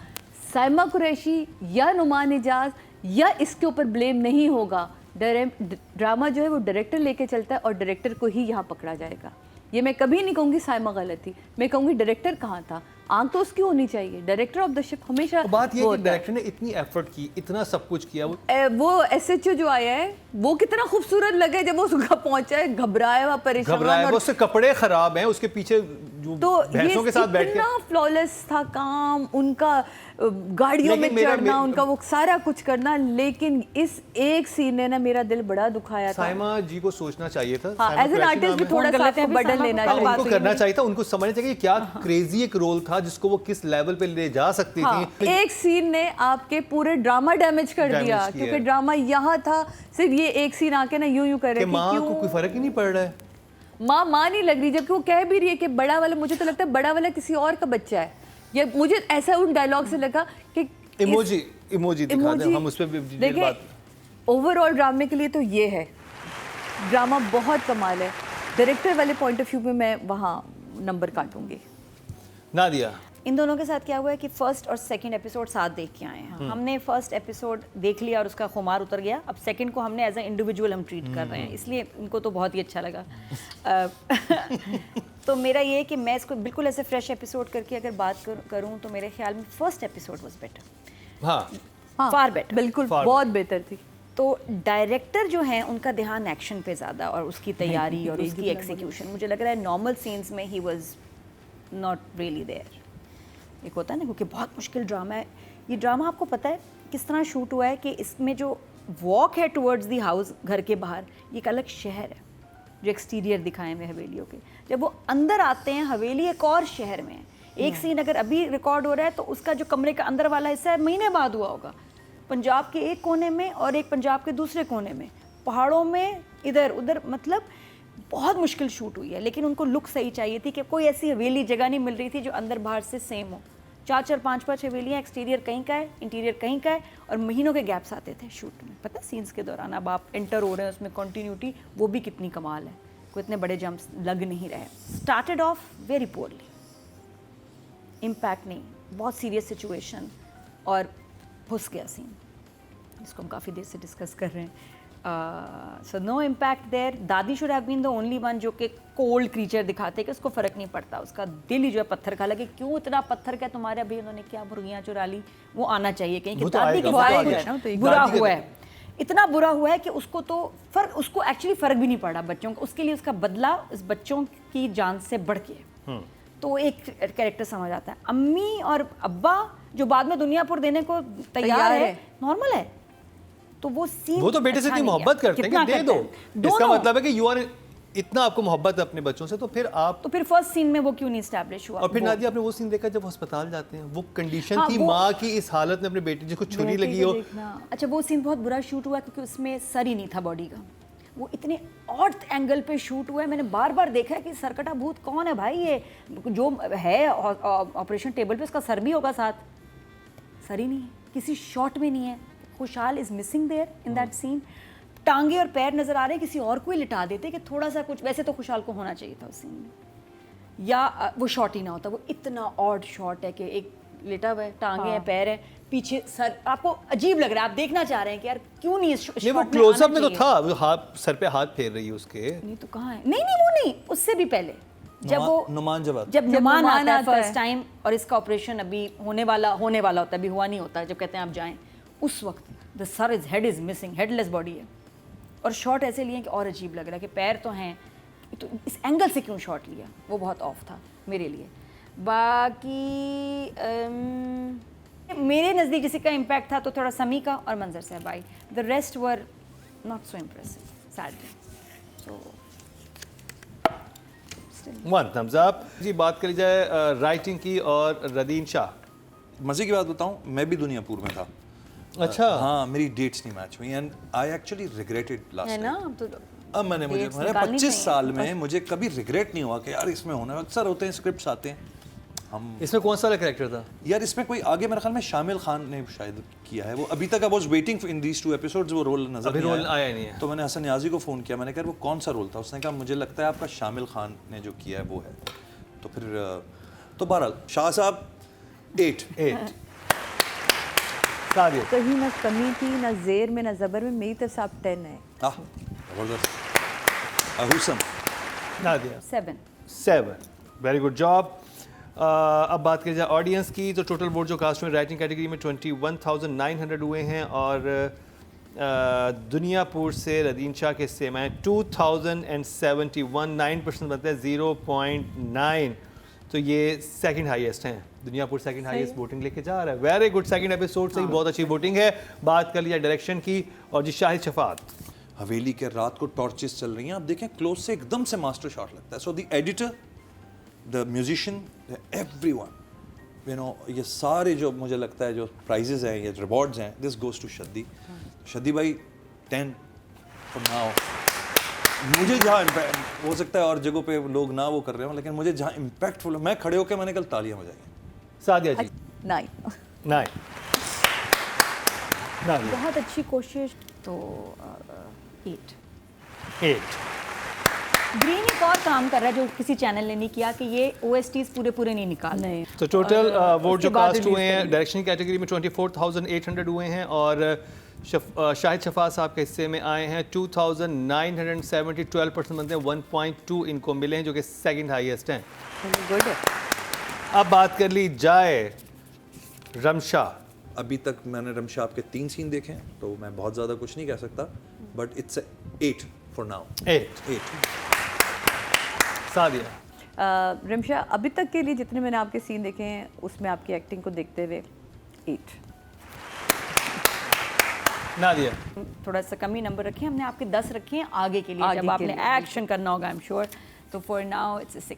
C: साइमा कुरैशी या नुमान इजाज या इसके ऊपर ब्लेम नहीं होगा। ड्रामा जो है वो डायरेक्टर लेके चलता है, और डायरेक्टर को ही यहाँ पकड़ा जाएगा। ये मैं कभी नहीं कहूँगी साइमा गलत थी, मैं कहूँगी डायरेक्टर कहाँ था, आंख तो उसकी होनी चाहिए। डायरेक्टर ऑफ द शिप हमेशा
A: बात ये है कि डायरेक्टर ने इतनी एफर्ट की, इतना सब कुछ किया।
C: वो SHO जो आया है वो कितना खूबसूरत लगे जब वो सुबह पहुंचा है, घबराया हुआ, परेशान,
A: और उसके कपड़े खराब हैं, उसके पीछे जो
C: तो
A: भैंसों के साथ बैठ के,
C: इतना फ्लॉलेस था काम उनका, गाड़ियों में चढ़ना, उनका वो सारा कुछ करना। लेकिन इस एक सीन ने ना मेरा दिल बड़ा दुखाया था।
A: साइमा जी को सोचना चाहिए था,
C: एज एन आर्टिस्ट भी थोड़ा सा आपको बर्डन लेना चाहिए,
A: उनको करना चाहिए था, उनको समझना चाहिए क्या क्रेजी एक रोल था जिसको वो किस लेवल पे ले जा सकती थी।
C: एक सीन ने आपके पूरे ड्रामा डैमेज कर दिया, क्योंकि ड्रामा यहाँ था, सिर्फ ये एक सीन आके ना यूं कर रहे थे,
A: माँ को कोई फर्क ही नहीं पड़ रहा है,
C: माँ नहीं लग रही, जबकि वो कह भी रही है कि बड़ा वाला, मुझे तो लगता है बड़ा वाला किसी और का बच्चा है। ये मुझे ऐसा उन डायलॉग से लगा कि
A: इमोजी दिखा दें, हम उस पे भी
C: देखिए
A: बात।
C: ओवरऑल ड्रामे के लिए तो ये है, ड्रामा बहुत कमाल है। डायरेक्टर वाले पॉइंट ऑफ व्यू में मैं वहाँ नंबर काटूंगी।
A: नादिया,
B: इन दोनों के साथ क्या हुआ है कि फर्स्ट और सेकंड एपिसोड साथ देख के आए हैं। हमने फर्स्ट एपिसोड देख लिया और उसका खुमार उतर गया। अब सेकंड को हमने एज ए इंडिविजुअल हम ट्रीट कर रहे हैं, इसलिए इनको तो बहुत ही अच्छा लगा। तो मेरा ये है कि मैं इसको बिल्कुल ऐसे फ्रेश एपिसोड करके अगर बात करूँ तो मेरे ख्याल में first episode was better, far better,
C: बिल्कुल बहुत बेहतर थी।
B: तो डायरेक्टर जो हैं उनका ध्यान एक्शन पे ज़्यादा और उसकी तैयारी और उसकी एक्सिक्यूशन, मुझे लग रहा है नॉर्मल सीन्स में ही वाज नॉट रियली देयर। एक होता है ना, क्योंकि बहुत मुश्किल ड्रामा है ये। ड्रामा आपको पता है किस तरह शूट हुआ है कि इसमें जो वॉक है टुवर्ड्स दी हाउस, घर के बाहर, ये एक अलग शहर है जो एक्सटीरियर दिखाए हुए हवेलियों के। जब वो अंदर आते हैं, हवेली एक और शहर में है। एक सीन अगर अभी रिकॉर्ड हो रहा है तो उसका जो कमरे का अंदर वाला हिस्सा है महीने बाद हुआ होगा, पंजाब के एक कोने में और एक पंजाब के दूसरे कोने में, पहाड़ों में इधर उधर, मतलब बहुत मुश्किल शूट हुई है। लेकिन उनको लुक सही चाहिए थी कि कोई ऐसी हवेली जगह नहीं मिल रही थी जो अंदर बाहर से सेम हो। 4-4 5-5 हवेलियाँ, एक्सटीरियर कहीं का है, इंटीरियर कहीं का है, और महीनों के गैप्स आते थे शूट में, पता सीन्स के दौरान। अब आप एंटर हो रहे हैं उसमें कंटिन्यूटी, वो भी कितनी कमाल है, कोई इतने बड़े जंप्स लग नहीं रहे। Started off very poorly, impact नहीं, बहुत सीरियस सिचुएशन, और घुस गया सीन, जिसको हम काफ़ी देर से डिस्कस कर रहे हैं। So no impact there. दादी should have been the only one जो कि कोल्ड क्रीचर दिखाते कि उसको फ़र्क नहीं पड़ता, उसका दिल ही जो है पत्थर का लगे, क्यों इतना पत्थर क्या तुम्हारे, अभी उन्होंने क्या मुर्गियाँ चुरा ली, वो आना चाहिए कहीं कि दादी के साथ बुरा हुआ है, इतना बुरा हुआ है कि उसको तो उसको एक्चुअली फ़र्क भी नहीं पड़ा बच्चों का, उसके लिए उसका बदला इस बच्चों की जान से बढ़ के। तो एक कैरेक्टर समझ आता है। अम्मी और अब्बा जो बाद में दुनियापुर देने को तैयार है, नॉर्मल है। तो वो सीन,
A: वो तो बेटे से इतनी मोहब्बत करते हैं कि दे दो, इसका मतलब है कि यू आर, इतना आपको मोहब्बत है अपने बच्चों से, तो फिर आप,
B: तो फिर फर्स्ट सीन में वो क्यों नहीं एस्टैब्लिश हुआ।
A: और फिर नादिया आपने वो सीन देखा जब अस्पताल जाते हैं, वो कंडीशन थी माँ की इस हालत में, अपने बेटे जिसको छुरी लगी हो।
B: अच्छा, वो सीन बहुत बुरा शूट हुआ क्योंकि उसमें सर ही नहीं था बॉडी का, वो इतने ऑड एंगल पे शूट हुआ है। मैंने बार बार देखा है कि सरकटा भूत कौन है भाई, ये जो है ऑपरेशन टेबल पे उसका सर भी होगा साथ, सर ही नहीं है, किसी शॉट में नहीं है। Khushhal is missing there in that scene. टांगे और पैर नजर आ रहे हैं, किसी और को ही लिटा देते कि थोड़ा सा कुछ, वैसे तो खुशहाल को होना चाहिए था उस सीन में, या वो शॉट ही ना होता। वो इतना ऑड शॉट है कि एक लेटा हुआ है, टांगे हैं, पैर है, पीछे सर, आपको अजीब लग रहा है, आप देखना चाह रहे हैं कि यार क्यों नहीं इस
A: नहीं, वो
B: shot में
A: क्लोजअप
B: आना
A: में तो
B: चाहिए।
A: था, वो हाथ सर पे हाथ फेर रही है उसके।
B: नहीं तो कहाँ है? नहीं नहीं वो नहीं, उससे भी पहले जब वो
D: नुमान जब आता
B: जब नुमान
C: नुमान
B: आता है
C: आता है।
B: फर्स्ट टाइम और इसका ऑपरेशन अभी होने वाला होता है, अभी हुआ नहीं होता, जब कहते हैं आप जाएं, उस वक्त the sir is head is missing, headless body है, और शॉट ऐसे लिए कि और अजीब लग रहा है कि पैर तो हैं, तो इस एंगल से क्यों शॉट लिया, वो बहुत ऑफ था मेरे लिए। बाकी मेरे नज़दीक किसी का इम्पैक्ट था तो थोड़ा समी का और मंजर साहब I, the rest were not so impressive sadly. So
A: 1 thumbs up। जी बात करी जाए राइटिंग की और रदीन शाह।
D: मजे की बात बताऊं, मैं भी दुनियापुर में था।
A: अच्छा।
D: हाँ, मेरी डेट्स नहीं मैच हुई and I actually regretted last
B: है ना,
D: टाइम।
B: तो
D: अब मैंने
B: dates निकालनी
D: 25
B: चाहिए।
D: साल में मुझे कभी रिग्रेट नहीं हुआ कि यार इसमें होना, अक्सर होते हैं स्क्रिप्ट्स आते हैं हम।
A: इसमें कौन सा वाला कैरेक्टर था?
D: यार इसमें कोई आगे मेरे ख्याल में शामिल खान ने शायद किया है वो, अभी तक I was waiting in these 2 episodes, वो रोल नजर
A: अभी
D: नहीं
A: रोल आया नहीं है।
D: तो मैंने हसन नियाजी को फ़ोन किया, मैंने कहा वो कौन सा रोल था? उसने कहा मुझे लगता है आपका शामिल खान ने जो किया है वो है। तो फिर तो बहरहाल शाह साहब 8
A: सादिया।
C: कहीं ना कमी थी, ना जेर में, ना जबर में, मेरी तरफ से आप 10 है।
D: जबरदस्त। अहूसम
A: नादिया
B: 7
A: वेरी गुड जॉब। अब बात करें जाए ऑडियंस की, तो टोटल वोट जो कास्ट में राइटिंग कैटेगरी में 21,900 हुए हैं, और दुनियापुर से रदीन शाह के हिस्से में 2071, 9% बनते हैं 0.9, तो ये सेकंड हाईएस्ट हैं। दुनियापुर सेकंड हाईएस्ट वोटिंग लेके जा रहा है। वेरी गुड, सेकंड एपिसोड से ही बहुत अच्छी वोटिंग है। बात कर लिया डायरेक्शन की, और जी शाहिद शफात।
D: हवेली के रात को टॉर्चेस चल रही हैं, आप देखें क्लोज से एकदम से मास्टर शॉट लगता है। So the editor, the musician, everyone, you know, ये सारे जो मुझे लगता है जो प्राइजेस हैं, ये रिवॉर्ड्स हैं, this goes to Shetty. Shetty भाई 10 फॉर नाउ। मुझे जहाँ हो सकता है और जगहों पे लोग ना वो कर रहे हो, लेकिन मुझे जहाँ इम्पैक्टफुल, मैं खड़े होकर मैंने कल तालियां बजाई।
A: सादिया जी
C: 9
A: 9।
B: बहुत अच्छी कोशिश, तो 8।
A: 8।
B: ग्रीन एक और काम कर रहा है जो किसी चैनल ने नहीं किया, कि ये OSTs पूरे नहीं निकाल रहे।
A: तो टोटल वोट
B: उसके
A: जो
B: बाद
A: कास्ट
B: release
A: हुए हैं
B: करेंगे।
A: डायरेक्शन कैटेगरी में 24,800 हुए हैं, और शाहिद शफात साहब के हिस्से में आए हैं 2,970, 12% बनते हैं, 1.2 इनको मिले हैं, जो कि सेकंड हाईएस्ट हैं।
C: गुड है।
A: अब बात कर ली जाए रमशा।
D: अभी तक मैंने रमशा आपके 3 सीन देखे हैं, तो मैं बहुत ज़्यादा कुछ नहीं कह सकता, but it's 8 for now.
A: 8। Sadia.
C: Ramsha, अभी तक के लिए जितने मैंने आपके सीन देखे हैं उसमें आपकी एक्टिंग को देखते हुए 8।
A: नादिया।
B: थोड़ा सा कमी नंबर रखे हैं हमने, आपके 10 रखे हैं आगे के लिए,
C: आगे
B: जब
C: के
B: आपने
C: लिए,
B: एक्शन करना होगा, आई एम श्योर। तो for now it's 6।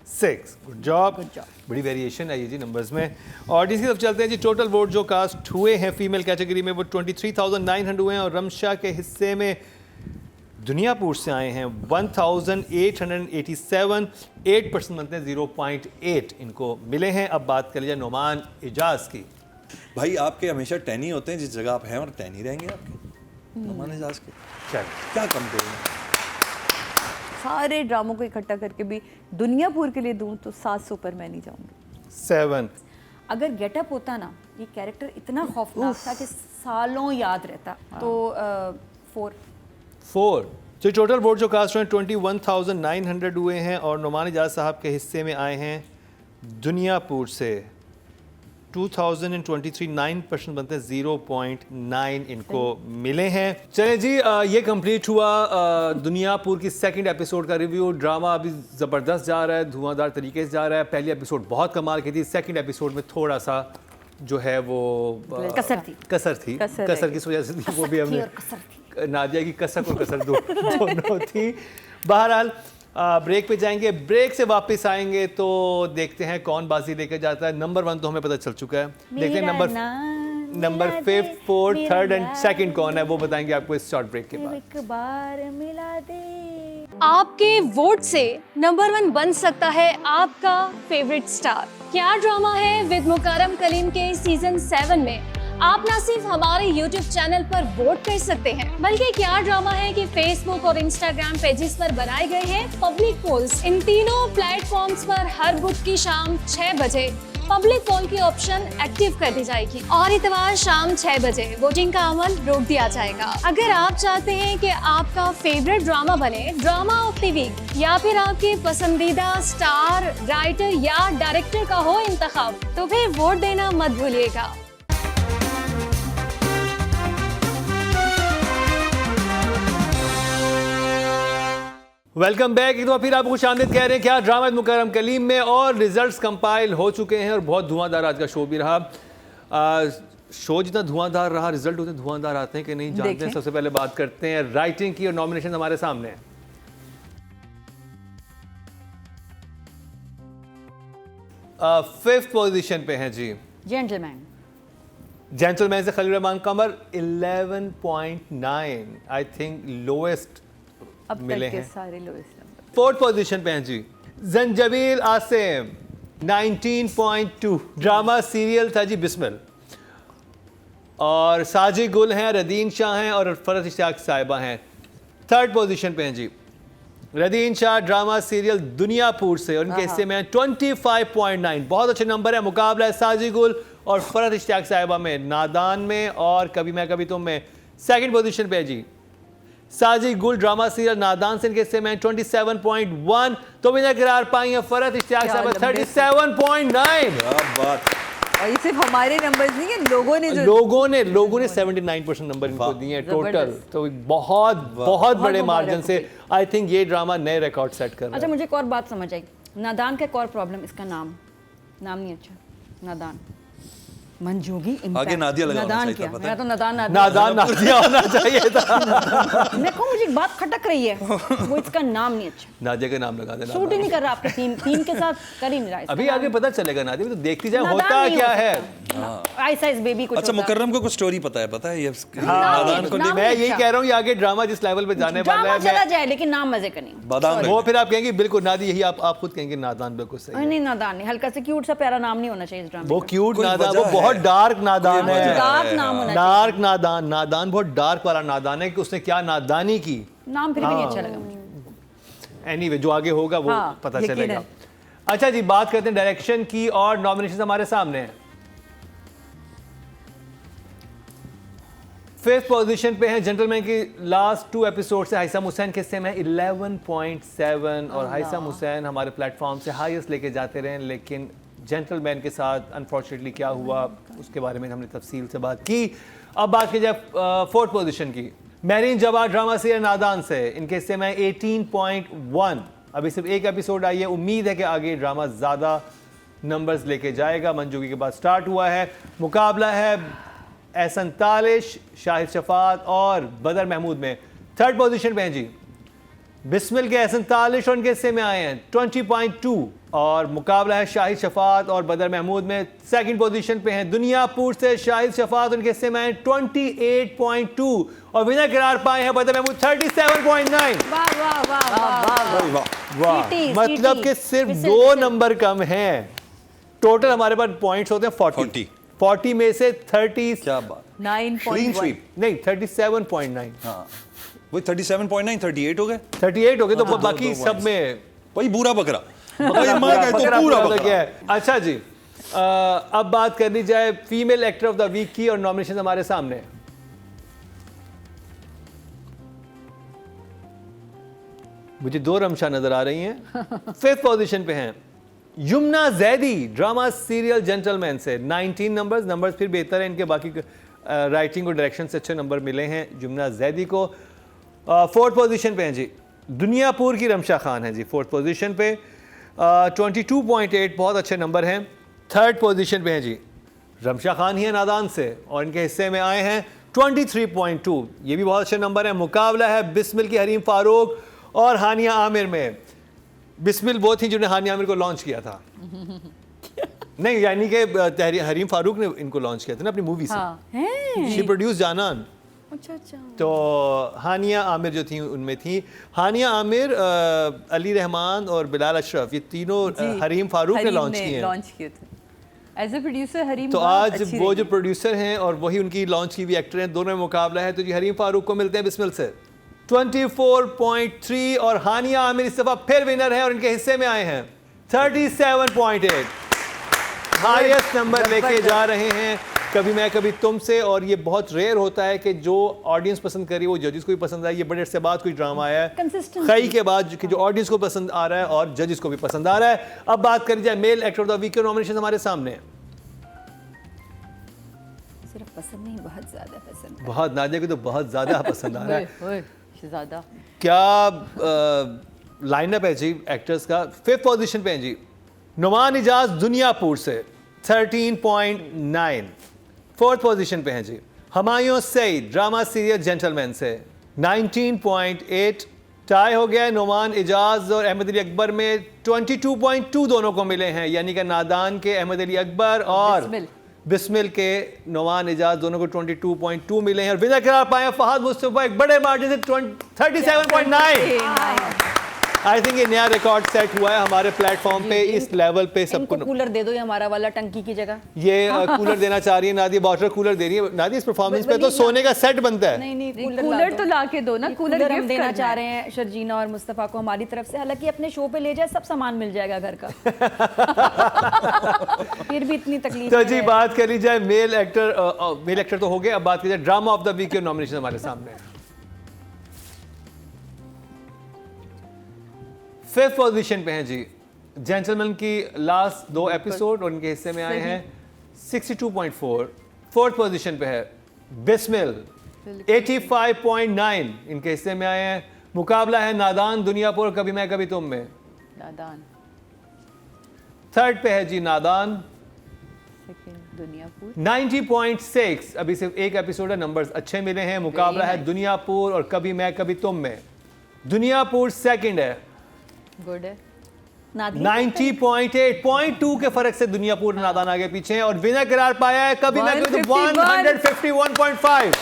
A: 6। Good job.
B: Good job.
A: बड़ी वेरिएशन है ये जी नंबर्स में। और इसी तरफ चलते हैं जी, टोटल वोट जो कास्ट हुए हैं फीमेल कैटेगरी में वो 23,900 हुए हैं, और रमशा के हिस्से में दुनियापुर से आए हैं 1,887, 8% बनते हैं, 0.8 इनको मिले हैं। अब बात कर लीजिए नुमान इजाज की।
D: भाई आपके हमेशा 10 ही होते हैं, जिस जगह आप हैं और 10 ही रहेंगे आपके। नुमान एजाज के
A: चलिए
D: क्या कम करेंगे?
C: सारे ड्रामों को इकट्ठा करके भी दुनियापुर के लिए दूं तो 700 पर मैं नहीं जाऊंगी।
A: 7।
B: अगर गेटअप होता ना, ये कैरेक्टर इतना खौफनाक था कि सालों याद रहता। तो 4।
A: 4। तो टोटल वोट जो कास्ट हुए हैं 21,900 हुए हैं, और नुमान इजाज साहब के हिस्से में आए हैं दुनियापुर से 2023, 9% बनते हैं, 0.9 इनको मिले हैं। चलें जी, ये कंप्लीट हुआ दुनियापुर की सेकंड एपिसोड का रिव्यू। ड्रामा अभी ज़बरदस्त जा रहा है, धुआंधार तरीके से जा रहा है। पहली एपिसोड बहुत कमाल की थी, सेकंड एपिसोड में थोड़ा सा जो है वो
B: कसर थी।
C: कसर
A: की वजह से थी, वो भी हमने
B: और कसर थी।
A: नादिया की कसक और कसर दोनों थी। बहरहाल ब्रेक पे जाएंगे, ब्रेक से वापस आएंगे तो देखते हैं कौन बाजी लेकर जाता है। नंबर 1 तो हमें पता चल चुका है, देखते हैं नंबर 5, 4, 3rd एंड 2nd कौन है, वो बताएंगे आपको इस शॉर्ट ब्रेक के बाद।
B: एक बार मिला दे।
E: आपके वोट से नंबर 1 बन सकता है आपका फेवरेट स्टार। क्या ड्रामा है विद मुकरम कलीम के सीजन 7 में आप न सिर्फ हमारे YouTube चैनल पर वोट कर सकते हैं, बल्कि क्या ड्रामा है कि Facebook और Instagram पेजेस पर बनाए गए हैं पब्लिक पोल्स। इन तीनों प्लेटफॉर्म्स पर हर बुध की शाम 6 बजे पब्लिक पोल की ऑप्शन एक्टिव कर दी जाएगी और इतवार शाम 6 बजे वोटिंग का अमल रोक दिया जाएगा। अगर आप चाहते हैं कि आपका फेवरेट ड्रामा बने ड्रामा ऑफ द वीक या फिर आपके पसंदीदा स्टार, राइटर या डायरेक्टर का हो इंतखाब, तो फिर वोट देना मत भूलिएगा।
A: Welcome back. एक बार फिर आपको खुशामदीद कह रहे हैं क्या ड्रामा मुकर्रम कलीम में, और रिजल्ट्स कंपाइल हो चुके हैं और बहुत धुआंधार आज का शो भी रहा। शो जितना धुआंधार रहा, रिजल्ट उतने धुआंधार आते हैं कि नहीं जानते हैं। सबसे पहले बात करते हैं राइटिंग की, और नॉमिनेशन हमारे सामने है। फिफ्थ पोजीशन पे हैं जी
B: जेंटलमैन।
A: जेंटलमैन से खलील रहमान कमर 11.9, आई थिंक लोएस्ट
C: अब
A: मिले
C: तक के
A: हैं।
C: सारे लोएस्ट नंबर।
A: फोर्थ पोजीशन पे हैं जी जंजबील आसिम 19.2। ड्रामा सीरियल था जी बिस्मिल, और साजिद गुल हैं, रदीन शाह हैं और फरत इश्तियाक साहिबा हैं। थर्ड पोजीशन पे हैं जी रदीन शाह ड्रामा सीरियल दुनियापुर से, और इनके हिस्से में 25.9, बहुत अच्छे नंबर है। मुकाबला है साजिद गुल और फरत इश्तियाक साहिबा में, नादान में और कभी मैं कभी तुम में। सेकंड पोजीशन पे है जी साजिद गुल ड्रामा सीरियल नादान से, इनके हिस्से में 27.1, तो विनर करार पाई है फरत इश्तियाक साहिबा 37.9।
D: क्या बात।
C: और ये सिर्फ हमारे नंबर्स नहीं है, लोगों ने 79%
A: नंबर इनको दिए हैं टोटल, तो बहुत बहुत बड़े मार्जिन से आई थिंक ये ड्रामा नए रिकॉर्ड सेट कर रहा
B: अच्छा,
A: है।
B: मुझे एक और बात समझ आई। नादान का एक और प्रॉब्लम, इसका नाम नहीं अच्छा। नादान मंजूगी
D: आगे नादिया लगाना
B: नादान
D: चाहिए
B: क्या,
D: था, पता
B: मेरा
D: है?
B: तो नादान
A: नादान नादिया होना चाहिए था।
B: मैं कहूँ मुझे एक बात खटक रही है, वो इसका नाम नहीं अच्छा,
A: नादिया का नाम लगा देना।
B: सूट ही नहीं कर रहा आपके थीम के साथ, कर ही नहीं रहा।
A: अभी आगे पता चलेगा नादिया, तो देखती जाए
B: नादान
A: होता
B: नहीं
A: क्या
B: हो
A: है।
B: सकता। आई साइज बेबी कुछ
D: अच्छा,
B: होता।
D: मुकर्रम को कुछ स्टोरी पता है ये
A: नादान को नहीं,
B: नाम
A: मैं
B: नहीं
A: यही
B: अच्छा।
A: कह रहा हूँ, ये आगे ड्रामा जिस लेवल पे जाने वाला
B: ड्रामा
A: है,
B: चला
A: मैं
B: जाए लेकिन नाम मजे का नहीं।
D: बादाम
A: वो फिर आप कहेंगे बिल्कुल नादी, यही आप खुद कहेंगे नादान बिल्कुल सही है।
B: नहीं नादान नहीं, हल्का से क्यूट सा प्यारा नाम नहीं होना चाहिए इस ड्रामे
A: वो
B: का।
A: क्यूट
D: कोई
A: नादान,
D: वजह
A: वो बहुत
D: है।
A: डार्क नादान है।
B: डार्क नाम होना चाहिए।
A: डार्क नादान, नादान बहुत डार्क वाला नादान है कि उसने क्या नादानी की।
B: नाम फिर भी नहीं अच्छा लगा मुझे।
A: एनीवे जो आगे होगा वो
C: हाँ,
A: पता
C: यकीनन।
A: चलेगा। अच्छा जी, बात करते हैं डायरेक्शन की, और नॉमिनेशन हमारे सामने हैं। फिफ्थ पोजीशन पे हैं जेंटलमैन की लास्ट 2 एपिसोड से हाइसम हुसैन के हिस्से में 11.7, और हाइसम हुसैन हमारे प्लेटफॉर्म से हाईएस्ट लेके जाते रहे, लेकिन जेंटलमैन के साथ अनफॉर्चुनेटली क्या हुआ उसके बारे में हमने तफसील से बात की। अब बात की जाए फोर्थ पोजीशन की, महरीन जवाद ड्रामा सीरियल नादान से, इनके हिस्से में 18.1। अभी सिर्फ एक एपिसोड आई है, उम्मीद है कि आगे ड्रामा ज़्यादा नंबर्स लेके जाएगा। मंजूगी के बाद स्टार्ट हुआ है। मुकाबला है एहसन तालिश, शाहिद शफात और बदर महमूद में। थर्ड पोजीशन पे हैं जी बिस्मिल के एहसन तालिश, और इनके हिस्से में आए हैं 20.2, और मुकाबला है शाहिद शफात और बदर महमूद में। सेकंड पोजीशन पे हैं दुनियापुर से शाहिद शफात, उनके हिस्से में आए 28.2, और विनर करार पाए हैं बदर महमूद 37.9।
B: वाह वाह वाह वाह वाह।
A: वाह,
B: सीटी,
A: मतलब
B: सीटी।
A: कि सिर्फ
B: विसिल,
A: 2
B: विसिल।
A: नंबर कम हैं। टोटल हमारे पास पॉइंट्स होते हैं 40 40 में से 30
D: क्या बात। क्लीन
C: 9.1।
D: स्वीप।
A: नहीं 37.9,
D: हाँ, वही 37.9 38 हो गए।
A: 38 हो गए, तो
D: हाँ,
A: बाकी
D: दो
A: सब में
D: वही बुरा बकरा। वही मार गए तो पूरा
A: तो
D: बकरा।
A: क्या है। अच्छा जी, अब बात कर ली जाए female actor of the week की, और नॉमिनेशन हमारे सामने है। मुझे 2 रमशा नजर आ रही हैं। फिफ्थ पोजीशन पे हैं Yamuna Zaidi drama serial Gentleman से, 19 नंबर्स फिर बेहतर है इनके, बाकी राइटिंग और डायरेक्शन से अच्छे नंबर मिले हैं युमना जैदी को। फोर्थ पोजीशन पे हैं जी दुनियापुर की रमशा खान है जी, फोर्थ पोजीशन पे 22.8, बहुत अच्छे नंबर हैं। थर्ड पोजीशन पे हैं जी रमशा खान ही है नादान से, और इनके हिस्से में आए हैं 23.2, ये भी बहुत अच्छे नंबर हैं। मुकाबला है बिस्मिल की हरीम फारूक और हानिया आमिर में। बिस्मिल वो थी जिन्होंने हानिया आमिर को लॉन्च किया था। नहीं, यानी कि हरीम फारूक ने इनको लॉन्च किया था ना अपनी मूवी से।
C: हाँ।
A: She produce Janaan.
B: अच्छा अच्छा।
A: तो हानिया आमिर जो थी उनमें थी हानिया आमिर, अली रहमान और बिलाल अशरफ, ये तीनों हरीम फारूक ने लॉन्च किए हैं।
C: लॉन्च किए थे एज ए प्रोड्यूसर हरीम।
A: तो
C: बहुत
A: आज
C: अच्छी
A: वो
C: रही।
A: जो प्रोड्यूसर हैं और वही उनकी लॉन्च की भी एक्टर हैं, दोनों में मुकाबला है। तो जी हरीम फारूक को मिलते हैं बिस्मिल से 24.3, और हानिया आमिर इस दफा फिर विनर है और इनके हिस्से में आए हैं 37.8। हाईएस्ट नंबर लेके जा रहे हैं कभी मैं कभी तुमसे। और ये बहुत रेयर होता है कि जो ऑडियंस पसंद करी वो जजेस को भी पसंद आए। ये बड़े अरसे बाद कोई ड्रामा आया है
B: Consistency।
A: कई के बाद कि जो ऑडियंस को पसंद आ रहा है और जजेस को भी पसंद आ रहा है। अब बात करी जाए male actor of the week के नॉमिनेशन हमारे सामने हैं।
B: सिर्फ पसंद नहीं, बहुत ज़्यादा पसंद।
A: बहुत, नादिया को तो बहुत ज़्यादा पसंद आ रहा है।
C: ओए शहजादा
A: क्या लाइनअप है जी एक्टर्स का। 5th पोजीशन पे हैं जी नुमान इजाज दुनियापुर से 13.9। 4th पोजीशन पे हैं जी Humayun Saeed drama serial Gentleman से 19.8। टाई हो गया है नुमान इजाज और अहमद अली अकबर में 22.2 दोनों को मिले हैं, यानी कि नादान के अहमद अली अकबर और बिस्मिल के नुमान इजाज दोनों को 22.2 मिले हैं। और विनर करार पाए फहद मुस्तफा एक बड़े मार्जिन से 37.9। आई थिंक ये नया रिकॉर्ड सेट हुआ है हमारे प्लेटफॉर्म पे। इस लेवल पे सबको
B: इनको कूलर दे दो ये हमारा वाला टंकी की जगह।
A: ये कूलर देना चाह रही है नादिया, वाटर कूलर दे रही है नादिया। इस परफॉर्मेंस पे तो सोने का सेट बनता है।
B: नहीं
C: कूलर तो ला के दो ना।
B: कूलर हम देना चाह रहे हैं शर्जीना और मुस्तफ़ा को हमारी तरफ से। हालांकि अपने शो पे ले जाए सब सामान मिल जाएगा घर का। फिर भी इतनी तकलीफ
A: तो जी बात कर ली जाए मेल एक्टर तो हो गए। अब बात की जाए ड्रामा ऑफ द वीक के नॉमिनेशन हमारे सामने है। 5th पोजीशन पे हैं जी जेंटलमैन की लास्ट 2 एपिसोड और उनके हिस्से में आए हैं 62.4। 4th पोजीशन पे है बिस्मिल 85.9 इनके हिस्से में आए हैं। मुकाबला है नादान दुनियापुर कभी मैं कभी तुम में।
C: नादान
A: 3rd पे है जी नादान
C: दुनियापुर
A: 90.6। अभी सिर्फ एक एपिसोड है, नंबर्स अच्छे मिले हैं। मुकाबला है दुनियापुर और कभी मैं कभी तुम में। दुनियापुर 2nd है,
C: गुड है।
A: 90.8 0.2 के फर्क से दुनियापुर नादान आगे पीछे हैं। और विनर करार पाया है कभी मैं कभी 151.5।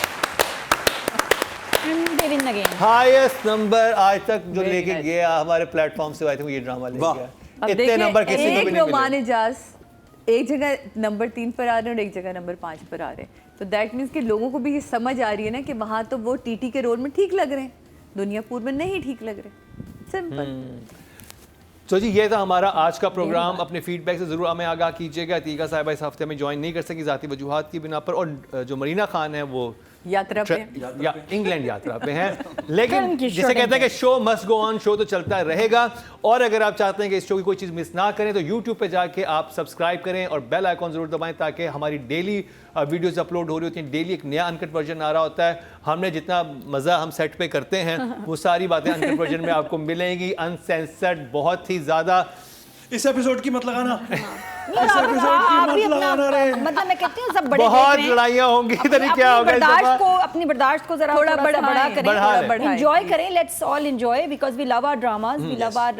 A: हाईएस्ट नंबर आज तक जो लेके गया हमारे प्लेटफॉर्म से आई थिंक ये ड्रामा ले गया। इतने नंबर किसी को भी नहीं
C: नुमान
A: मिले।
C: इजाज एक जगह नंबर 3 पर आ रहे हैं और एक जगह नंबर 5 पर आ रहे हैं। तो दैट मीन्स कि लोगों को भी ये समझ आ रही है ना कि वहाँ तो वो टीटी के रोल में ठीक लग रहे हैं, दुनियापुर में नहीं ठीक लग रहे। सिंपल।
A: तो जी ये था हमारा आज का प्रोग्राम। अपने फीडबैक से ज़रूर हमें आगाह कीजिएगा। अतीका साहिबा इस हफ्ते में ज्वाइन नहीं कर सकी ज़ाती वजूहात की बिना पर। और जो मरीना खान है वो
C: यात्रा पे
A: या इंग्लैंड यात्रा पे हैं। लेकिन जिसे कहते हैं कि show must go on, show तो चलता रहेगा। और अगर आप चाहते हैं कि इस शो की कोई चीज़ मिस ना करें तो यूट्यूब पे जाके आप सब्सक्राइब करें और बेल आइकॉन ज़रूर दबाएं ताकि हमारी डेली वीडियोस अपलोड हो रही होती हैं। डेली एक नया अनकट वर्जन आ रहा होता है। हमने जितना मज़ा हम सेट पे करते हैं वो सारी बातें अनकट वर्जन में आपको मिलेंगी, अनसेंसर्ड बहुत ही ज़्यादा।
D: इस एपिसोड की मत लगाना।
B: मतलब मैं कहती हूँ सब बड़े
A: बहुत लड़ाइयाँ होंगी इधर क्या होगा।
B: अपनी बर्दाश्त को जरा
C: थोड़ा
B: बड़ा
C: बढ़ाएं।
B: करें, एंजॉय करें। Let's all enjoy because we love our dramas, we love our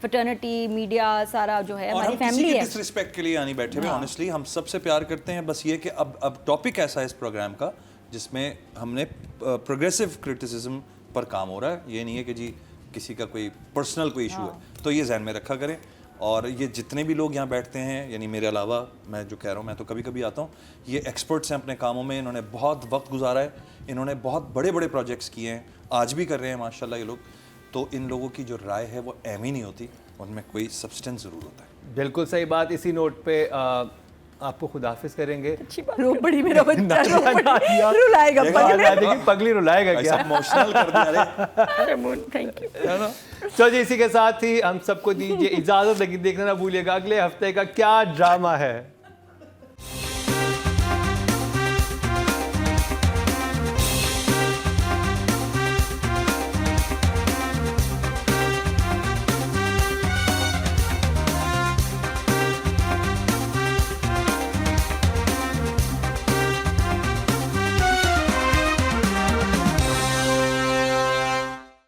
B: fraternity, media सारा जो है हमारी फैमिली है।
D: डिसरिस्पेक्ट के लिए यानी बैठे हुए ऑनेस्टली हम सबसे प्यार करते हैं। बस ये कि अब टॉपिक ऐसा है इस प्रोग्राम का जिसमें हमने प्रोग्रेसिव क्रिटिसिज्म पर काम हो रहा है। ये नहीं है कि जी किसी का कोई पर्सनल कोई इशू है, तो ये ध्यान में रखा करें। और ये जितने भी लोग यहाँ बैठते हैं, यानी मेरे अलावा, मैं जो कह रहा हूँ मैं तो कभी कभी आता हूँ, ये एक्सपर्ट्स हैं अपने कामों में। इन्होंने बहुत वक्त गुजारा है, इन्होंने बहुत बड़े बड़े प्रोजेक्ट्स किए हैं, आज भी कर रहे हैं माशाल्लाह ये लोग। तो इन लोगों की जो राय है वो अहम ही नहीं होती, उनमें कोई सब्सटेंस ज़रूर होता है।
A: बिल्कुल सही बात। इसी नोट पे आपको खुदाफिस करेंगे।
C: रोपड़ी मेरा बच्चा रुलाएगा,
A: पगली रुलाएगा क्या?
D: इमोशनल कर दिया।
B: Thank you.
A: तो जी इसी के साथ ही हम सबको दीजिए इजाजत। लगी देखना ना भूलिएगा अगले हफ्ते का क्या ड्रामा है।